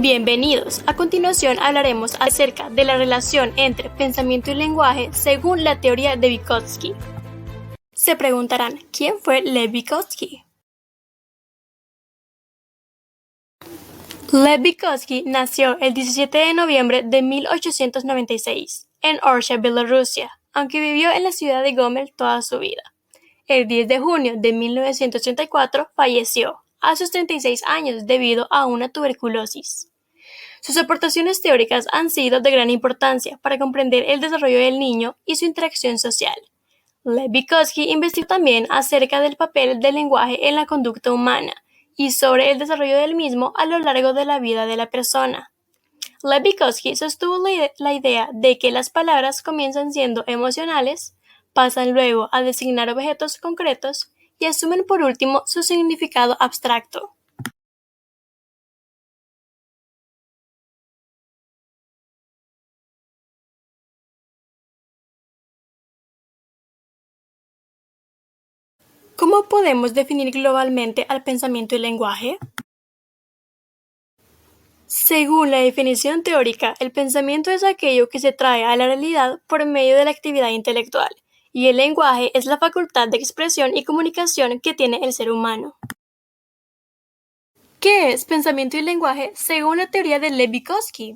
Bienvenidos. A continuación hablaremos acerca de la relación entre pensamiento y lenguaje según la teoría de Vygotsky. Se preguntarán, ¿quién fue Lev Vygotsky? Lev Vygotsky nació el 17 de noviembre de 1896 en Orsha, Bielorrusia, aunque vivió en la ciudad de Gomel toda su vida. El 10 de junio de 1934 falleció a sus 36 años debido a una tuberculosis. Sus aportaciones teóricas han sido de gran importancia para comprender el desarrollo del niño y su interacción social. Lev Vygotsky investigó también acerca del papel del lenguaje en la conducta humana y sobre el desarrollo del mismo a lo largo de la vida de la persona. Lev Vygotsky sostuvo la idea de que las palabras comienzan siendo emocionales, pasan luego a designar objetos concretos y asumen por último su significado abstracto. ¿Cómo podemos definir globalmente al pensamiento y lenguaje? Según la definición teórica, el pensamiento es aquello que se trae a la realidad por medio de la actividad intelectual, y el lenguaje es la facultad de expresión y comunicación que tiene el ser humano. ¿Qué es pensamiento y lenguaje según la teoría de Lev Vygotsky?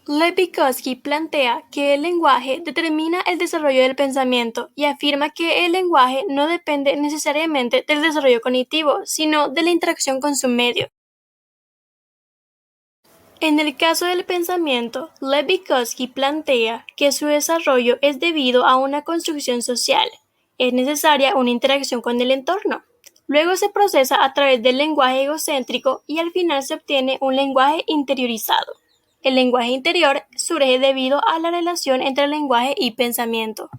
Lev Vygotsky plantea que el lenguaje determina el desarrollo del pensamiento y afirma que el lenguaje no depende necesariamente del desarrollo cognitivo, sino de la interacción con su medio. En el caso del pensamiento, Lev Vygotsky plantea que su desarrollo es debido a una construcción social. Es necesaria una interacción con el entorno. Luego se procesa a través del lenguaje egocéntrico y al final se obtiene un lenguaje interiorizado. El lenguaje interior surge debido a la relación entre lenguaje y pensamiento.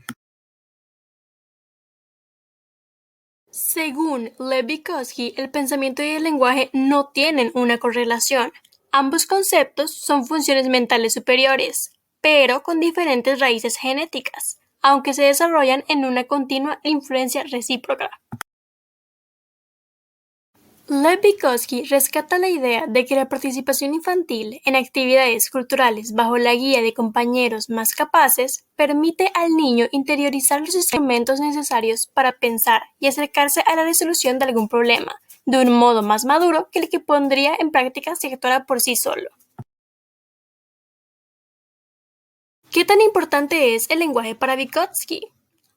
Según Lev Vygotsky, el pensamiento y el lenguaje no tienen una correlación. Ambos conceptos son funciones mentales superiores, pero con diferentes raíces genéticas, aunque se desarrollan en una continua influencia recíproca. Lev Vygotsky rescata la idea de que la participación infantil en actividades culturales bajo la guía de compañeros más capaces permite al niño interiorizar los instrumentos necesarios para pensar y acercarse a la resolución de algún problema, de un modo más maduro que el que pondría en práctica si actuara por sí solo. ¿Qué tan importante es el lenguaje para Vygotsky?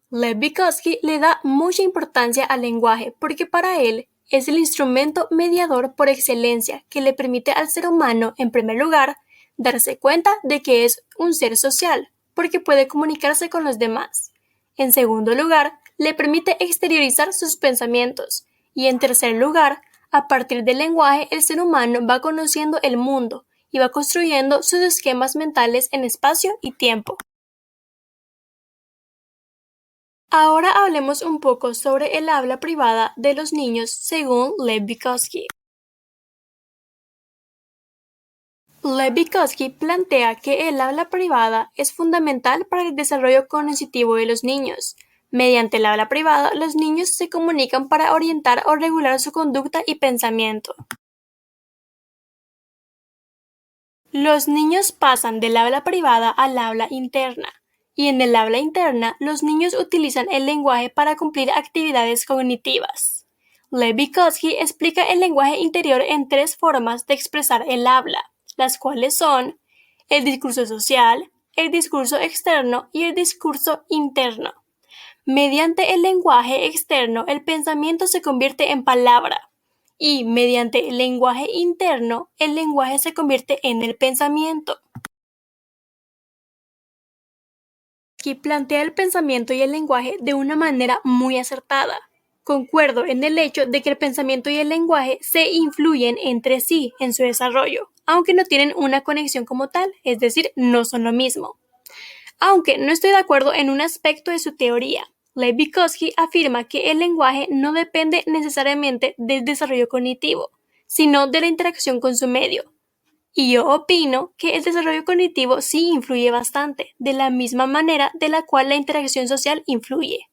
Lev Vygotsky le da mucha importancia al lenguaje porque para él es el instrumento mediador por excelencia que le permite al ser humano, en primer lugar, darse cuenta de que es un ser social, porque puede comunicarse con los demás. En segundo lugar, le permite exteriorizar sus pensamientos. Y en tercer lugar, a partir del lenguaje, el ser humano va conociendo el mundo y va construyendo sus esquemas mentales en espacio y tiempo. Ahora hablemos un poco sobre el habla privada de los niños según Lev Vygotsky. Lev Vygotsky plantea que el habla privada es fundamental para el desarrollo cognitivo de los niños. Mediante el habla privada, los niños se comunican para orientar o regular su conducta y pensamiento. Los niños pasan del habla privada al habla interna. Y en el habla interna, los niños utilizan el lenguaje para cumplir actividades cognitivas. Lev Vygotsky explica el lenguaje interior en tres formas de expresar el habla, las cuales son el discurso social, el discurso externo y el discurso interno. Mediante el lenguaje externo, el pensamiento se convierte en palabra, y mediante el lenguaje interno, el lenguaje se convierte en el pensamiento. Plantea el pensamiento y el lenguaje de una manera muy acertada. Concuerdo en el hecho de que el pensamiento y el lenguaje se influyen entre sí en su desarrollo, aunque no tienen una conexión como tal, es decir, no son lo mismo. Aunque no estoy de acuerdo en un aspecto de su teoría, Lev Vygotsky afirma que el lenguaje no depende necesariamente del desarrollo cognitivo, sino de la interacción con su medio. Y yo opino que el desarrollo cognitivo sí influye bastante, de la misma manera de la cual la interacción social influye.